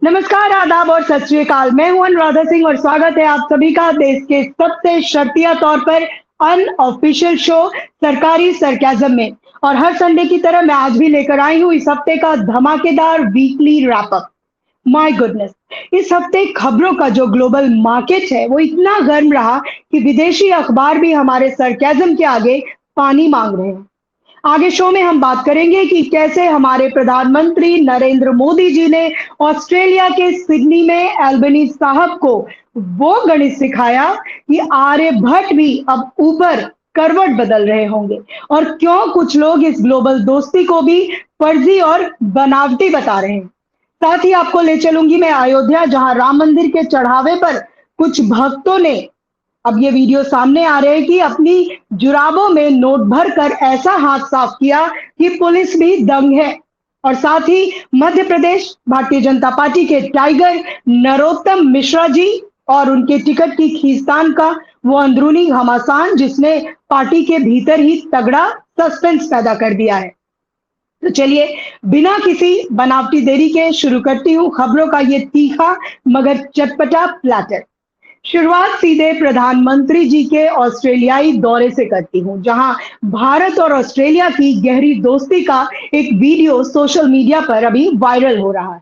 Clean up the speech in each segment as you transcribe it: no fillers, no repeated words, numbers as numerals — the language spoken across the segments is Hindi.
नमस्कार, आदाब और सत श्री अकाल। मैं हूं अनुराधा सिंह और स्वागत है आप सभी का देश के सबसे शर्तिया तौर पर अनऑफिशियल शो सरकारी सरकाज़म में। और हर संडे की तरह मैं आज भी लेकर आई हूं इस हफ्ते का धमाकेदार weekly wrap up. My goodness, इस हफ्ते खबरों का जो ग्लोबल मार्केट है वो इतना गर्म रहा कि विदेशी अखबार भी हमारे सरकाज़म के आगे पानी मांग रहे हैं। आगे शो में हम बात करेंगे कि कैसे हमारे प्रधानमंत्री नरेंद्र मोदी जी ने ऑस्ट्रेलिया के सिडनी में एल्बनी साहब को वो गणित सिखाया कि आर्यभट्ट भी अब ऊपर करवट बदल रहे होंगे, और क्यों कुछ लोग इस ग्लोबल दोस्ती को भी फर्जी और बनावटी बता रहे हैं। साथ ही आपको ले चलूंगी मैं अयोध्या, जहां राम मंदिर के चढ़ावे पर कुछ भक्तों ने, अब ये वीडियो सामने आ रहे हैं कि अपनी जुराबों में नोट भरकर ऐसा हाथ साफ किया कि पुलिस भी दंग है। और साथ ही मध्य प्रदेश भारतीय जनता पार्टी के टाइगर नरोत्तम मिश्रा जी और उनके टिकट की खींचतान का वो अंदरूनी घमासान जिसने पार्टी के भीतर ही तगड़ा सस्पेंस पैदा कर दिया है। तो चलिए, बिना किसी बनावटी देरी के शुरू करती हूँ खबरों का ये तीखा मगर चटपटा प्लेटर। शुरुआत सीधे प्रधानमंत्री जी के ऑस्ट्रेलियाई दौरे से करती हूं, जहां भारत और ऑस्ट्रेलिया की गहरी दोस्ती का एक वीडियो सोशल मीडिया पर अभी वायरल हो रहा है।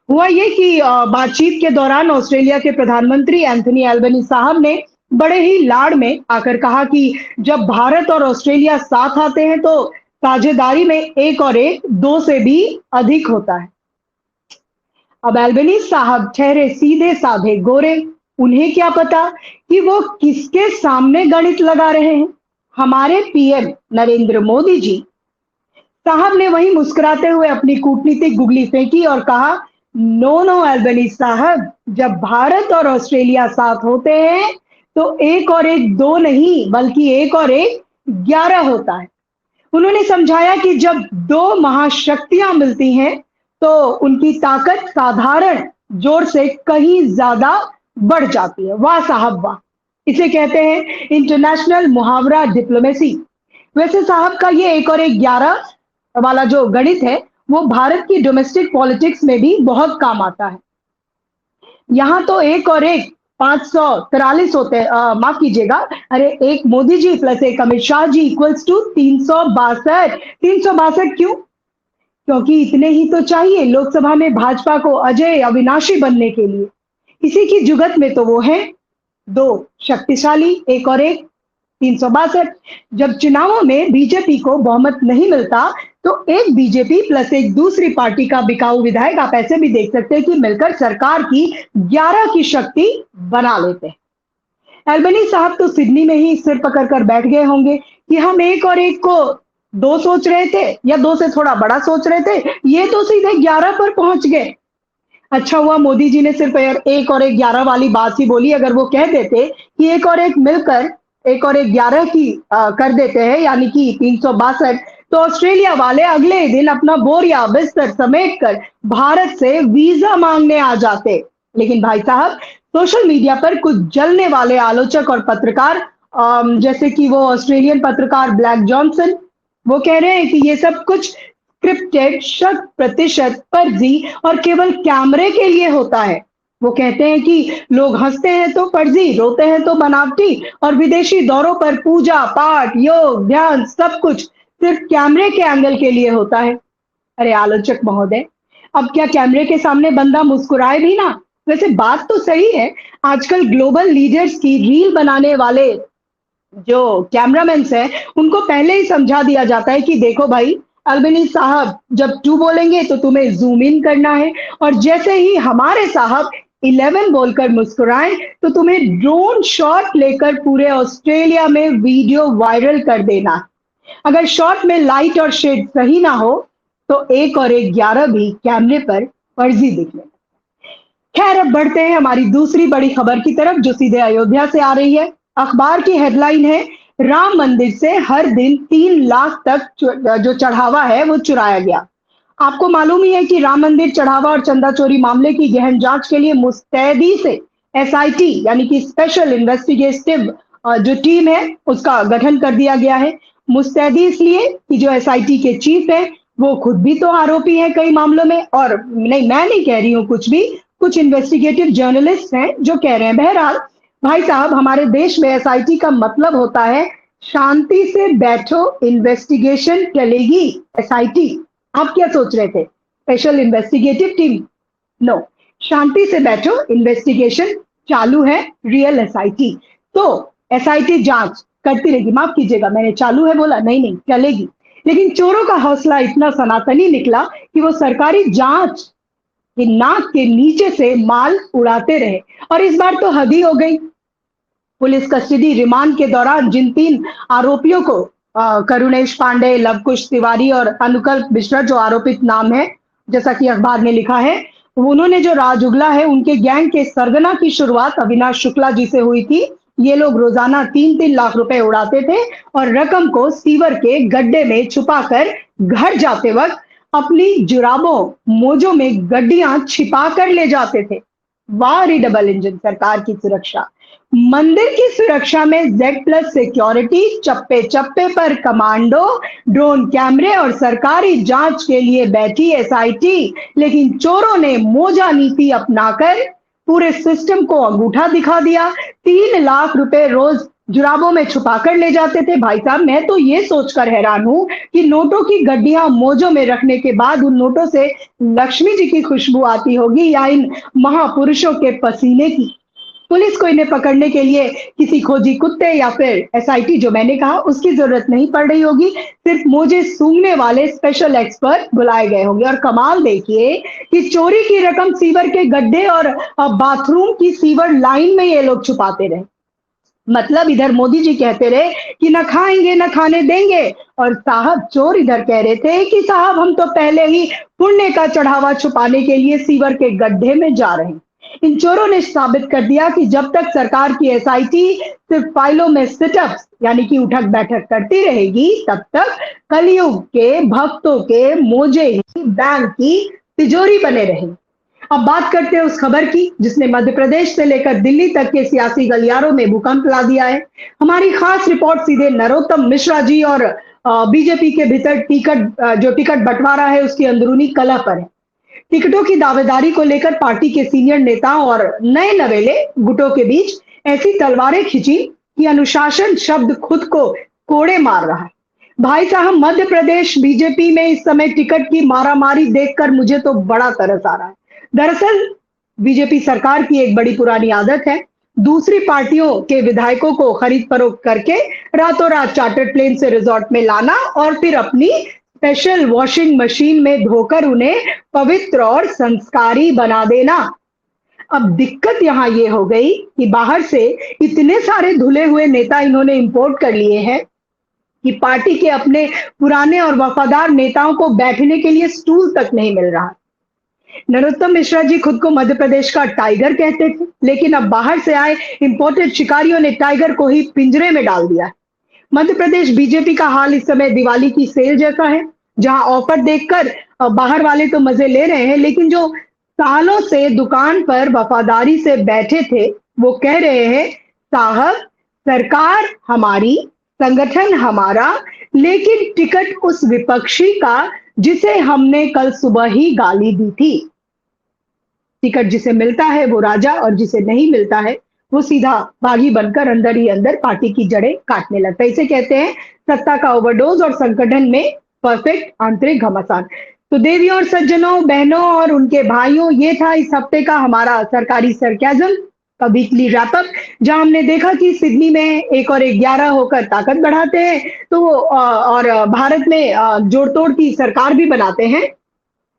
हुआ ये कि बातचीत के दौरान ऑस्ट्रेलिया के प्रधानमंत्री एंथनी एल्बनी साहब ने बड़े ही लाड़ में आकर कहा कि जब भारत और ऑस्ट्रेलिया साथ आते हैं तो साझेदारी में एक और एक दो से भी अधिक होता है। अब एल्बनी साहब ठहरे सीधे साधे गोरे, उन्हें क्या पता कि वो किसके सामने गणित लगा रहे हैं। हमारे पीएम नरेंद्र मोदी जी साहब ने वही मुस्कुराते हुए अपनी कूटनीतिक गुगली फेंकी और कहा, नो नो एल्बनी साहब, जब भारत और ऑस्ट्रेलिया साथ होते हैं तो एक और एक दो नहीं बल्कि एक और एक 11 होता है। उन्होंने समझाया कि जब दो महाशक्तियां मिलती हैं तो उनकी ताकत साधारण जोर से कहीं ज्यादा बढ़ जाती है। वाह साहब वाह, इसे कहते हैं इंटरनेशनल मुहावरा डिप्लोमेसी। वैसे साहब का ये एक और एक 11 वाला जो गणित है वो भारत की डोमेस्टिक पॉलिटिक्स में भी बहुत काम आता है। यहाँ तो एक और एक 543 होते हैं, माफ कीजिएगा, अरे एक मोदी जी प्लस एक Amit Shah G equals to 362। 362 क्यों? क्योंकि इतने ही तो चाहिए लोकसभा में भाजपा को अजय अविनाशी बनने के लिए। इसी की जुगत में तो वो है दो शक्तिशाली, एक और एक 362। जब चुनावों में बीजेपी को बहुमत नहीं मिलता तो एक बीजेपी प्लस एक दूसरी पार्टी का बिकाऊ विधायक, आप ऐसे भी देख सकते हैं कि मिलकर सरकार की 11 की शक्ति बना लेते हैं। एल्बनी साहब तो सिडनी में ही सिर पकड़ कर बैठ गए होंगे कि हम एक और एक को दो सोच रहे थे या दो से थोड़ा बड़ा सोच रहे थे, ये तो सीधे 11 पर पहुंच गए। अच्छा हुआ मोदी जी ने सिर्फ एक और एक 11 वाली बात ही बोली। अगर वो कह देते कि एक और एक मिलकर एक और एक 11 की कर देते हैं यानी कि 362, तो ऑस्ट्रेलिया वाले अगले ही दिन अपना बोरिया बिस्तर समेट कर भारत से वीजा मांगने आ जाते। लेकिन भाई साहब, सोशल मीडिया पर कुछ जलने वाले आलोचक और पत्रकार, जैसे कि वो ऑस्ट्रेलियन पत्रकार ब्लैक जॉनसन, वो कह रहे हैं कि ये सब कुछ स्क्रिप्टेड, 100% फर्जी और केवल कैमरे के लिए होता है। वो कहते हैं कि लोग हंसते हैं तो फर्जी, रोते हैं तो बनावटी, और विदेशी दौरों पर पूजा पाठ योग ध्यान सब कुछ सिर्फ कैमरे के एंगल के लिए होता है। अरे आलोचक महोदय, अब क्या कैमरे के सामने बंदा मुस्कुराए भी ना? वैसे बात तो सही है, आजकल ग्लोबल लीडर्स की रील बनाने वाले जो कैमरामैन है उनको पहले ही समझा दिया जाता है कि देखो भाई अल्बनी साहब, जब 2 बोलेंगे तो तुम्हें जूम इन करना है, और जैसे ही हमारे साहब 11 बोलकर मुस्कुराएं तो तुम्हें ड्रोन शॉट लेकर पूरे ऑस्ट्रेलिया में वीडियो वायरल कर देना है। अगर शॉट में लाइट और शेड सही ना हो तो एक और एक 11 भी कैमरे पर फर्जी दिखने। खैर, अब बढ़ते हैं हमारी दूसरी बड़ी खबर की तरफ जो सीधे अयोध्या से आ रही है। अखबार की हेडलाइन है, राम मंदिर से हर दिन 3 लाख तक जो चढ़ावा है वो चुराया गया। आपको मालूम ही है कि राम मंदिर चढ़ावा और चंदा चोरी मामले की गहन जांच के लिए मुस्तैदी से एसआईटी यानी कि स्पेशल इन्वेस्टिगेटिव जो टीम है उसका गठन कर दिया गया है। मुस्तैदी इसलिए कि जो एसआईटी के चीफ है वो खुद भी तो आरोपी हैं कई मामलों में। और नहीं, मैं नहीं कह रही हूँ कुछ भी, कुछ इन्वेस्टिगेटिव जर्नलिस्ट हैं जो कह रहे हैं। बहरहाल भाई साहब, हमारे देश में एसआईटी का मतलब होता है शांति से बैठो, इन्वेस्टिगेशन चलेगी। एसआईटी, आप क्या सोच रहे थे? Special investigative team? नो, शांति से बैठो, इन्वेस्टिगेशन चालू है, रियल एसआईटी। तो एसआईटी जांच करती रहेगी। माफ कीजिएगा, मैंने चालू है बोला, नहीं नहीं, चलेगी। लेकिन चोरों का हौसला इतना सनातनी निकला कि वो सरकारी जांच कि नाक के नीचे से माल उड़ाते रहे। और इस बार तो हद ही हो गई। पुलिस कस्टडी रिमांड के दौरान जिन 3 आरोपियों को, करुणेश पांडे, लवकुश तिवारी और अनुकल्प मिश्रा जो आरोपित नाम है, जैसा कि अखबार ने लिखा है, उन्होंने जो राज उगला है, उनके गैंग के सरगना की शुरुआत अविनाश शुक्ला जी से हुई थी। ये लोग रोजाना 3-3 लाख रुपए उड़ाते थे और रकम को सीवर के गड्ढे में छुपाकर घर जाते वक्त अपनी जुराबों, मोजों में गड्डियां छिपा कर ले जाते थे। वाह रे डबल इंजन सरकार की सुरक्षा। मंदिर की सुरक्षा में Z+ सिक्योरिटी, चप्पे चप्पे पर कमांडो, ड्रोन कैमरे और सरकारी जांच के लिए बैठी एसआईटी। लेकिन चोरों ने मोजा नीति अपनाकर पूरे सिस्टम को अंगूठा दिखा दिया। 3 लाख रुपए रोज जुराबों में छुपाकर ले जाते थे। भाई साहब, मैं तो ये सोचकर हैरान हूं कि नोटों की गड्डियां मोजों में रखने के बाद उन नोटों से लक्ष्मी जी की खुशबू आती होगी या इन महापुरुषों के पसीने की। पुलिस को इन्हें पकड़ने के लिए किसी खोजी कुत्ते या फिर एसआईटी जो मैंने कहा उसकी जरूरत नहीं पड़ रही होगी। सिर्फ मोजे सूंघने वाले स्पेशल एक्सपर्ट बुलाए गए होंगे। और कमाल देखिए कि चोरी की रकम सीवर के गड्ढे और बाथरूम की सीवर लाइन में ये लोग छुपाते रहे। मतलब इधर मोदी जी कहते रहे कि न खाएंगे न खाने देंगे, और साहब चोर इधर कह रहे थे कि साहब हम तो पहले ही पुण्य का चढ़ावा छुपाने के लिए सीवर के गड्ढे में जा रहे हैं। इन चोरों ने साबित कर दिया कि जब तक सरकार की एसआईटी सिर्फ फाइलों में सिटअप्स यानी कि उठक बैठक करती रहेगी, तब तक कलयुग के भक्तों के मोजे ही बैंक की तिजोरी बने रहेंगे। अब बात करते हैं उस खबर की जिसने मध्य प्रदेश से लेकर दिल्ली तक के सियासी गलियारों में भूकंप ला दिया है। हमारी खास रिपोर्ट सीधे नरोत्तम मिश्रा जी और बीजेपी के भीतर जो टिकट बंटवारा है उसकी अंदरूनी कलह पर है। टिकटों की दावेदारी को लेकर पार्टी के सीनियर नेताओं और नए नवेले गुटों के बीच ऐसी तलवारें खिंची कि अनुशासन शब्द खुद को कोड़े मार रहा है। भाई साहब, मध्य प्रदेश बीजेपी में इस समय टिकट की मारामारी देखकर मुझे तो बड़ा तरस आ रहा है। दरअसल बीजेपी सरकार की एक बड़ी पुरानी आदत है दूसरी पार्टियों के विधायकों को खरीद फरोख्त करके रातों रात चार्टर्ड प्लेन से रिजॉर्ट में लाना और फिर अपनी स्पेशल वॉशिंग मशीन में धोकर उन्हें पवित्र और संस्कारी बना देना। अब दिक्कत यहां ये हो गई कि बाहर से इतने सारे धुले हुए नेता इन्होंने इंपोर्ट कर लिए हैं कि पार्टी के अपने पुराने और वफादार नेताओं को बैठने के लिए स्टूल तक नहीं मिल रहा। नरोत्तम मिश्रा जी खुद को मध्य प्रदेश का टाइगर कहते थे, लेकिन अब बाहर से आए इंपोर्टेड शिकारियों ने टाइगर को ही पिंजरे में डाल दिया है। मध्य प्रदेश बीजेपी का हाल इस समय दिवाली की सेल जैसा है, जहां ऑफर देखकर बाहर वाले तो मजे ले रहे हैं, लेकिन जो सालों से दुकान पर वफादारी से बैठे थे वो कह रहे हैं साहब सरकार हमारी, संगठन हमारा, लेकिन टिकट उस विपक्षी का जिसे हमने कल सुबह ही गाली दी थी। टिकट जिसे मिलता है वो राजा और जिसे नहीं मिलता है वो सीधा बागी बनकर अंदर ही अंदर पार्टी की जड़ें काटने लगता है। इसे कहते हैं सत्ता का ओवरडोज और संगठन में परफेक्ट आंतरिक घमासान। तो देवियों और सज्जनों, बहनों और उनके भाइयों, ये था इस हफ्ते का हमारा सरकारी सरकाज़म का वीकली रैपअप, जहां हमने देखा कि सिडनी में 1 और 1 11 होकर ताकत बढ़ाते हैं तो और भारत में जोड़ तोड़ की सरकार भी बनाते हैं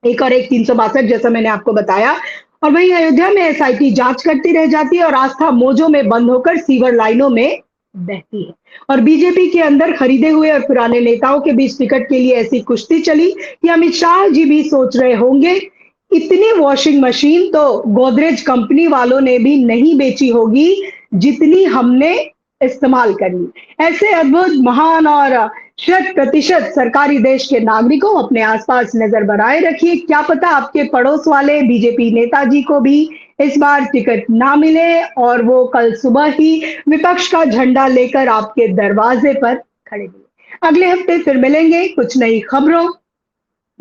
1 और 1 362 जैसा मैंने आपको बताया। और वहीं अयोध्या में एसआईटी जांच करती रह जाती है और आस्था मोजों में बंद होकर सीवर लाइनों में बहती है। और बीजेपी के अंदर खरीदे हुए और पुराने नेताओं के बीच टिकट के लिए ऐसी कुश्ती चली कि अमित शाह जी भी सोच रहे होंगे इतनी वॉशिंग मशीन तो गोदरेज कंपनी वालों ने भी नहीं बेची होगी जितनी हमने इस्तेमाल करी। ऐसे अद्भुत, महान और 100% सरकारी देश के नागरिकों अपने आसपास नजर बनाए रखिए। क्या पता आपके पड़ोस वाले बीजेपी नेताजी को भी इस बार टिकट ना मिले और वो कल सुबह ही विपक्ष का झंडा लेकर आपके दरवाजे पर खड़े मिले। अगले हफ्ते फिर मिलेंगे कुछ नई खबरों,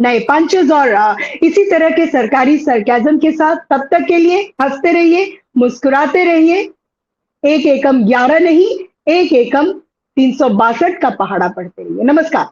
नए पंचेस और इसी तरह के सरकारी सरकाजम के साथ। तब तक के लिए हंसते रहिए, मुस्कुराते रहिए। एक एकम 11 नहीं, एक एकम 362 का पहाड़ा पढ़ते रहिए। नमस्कार।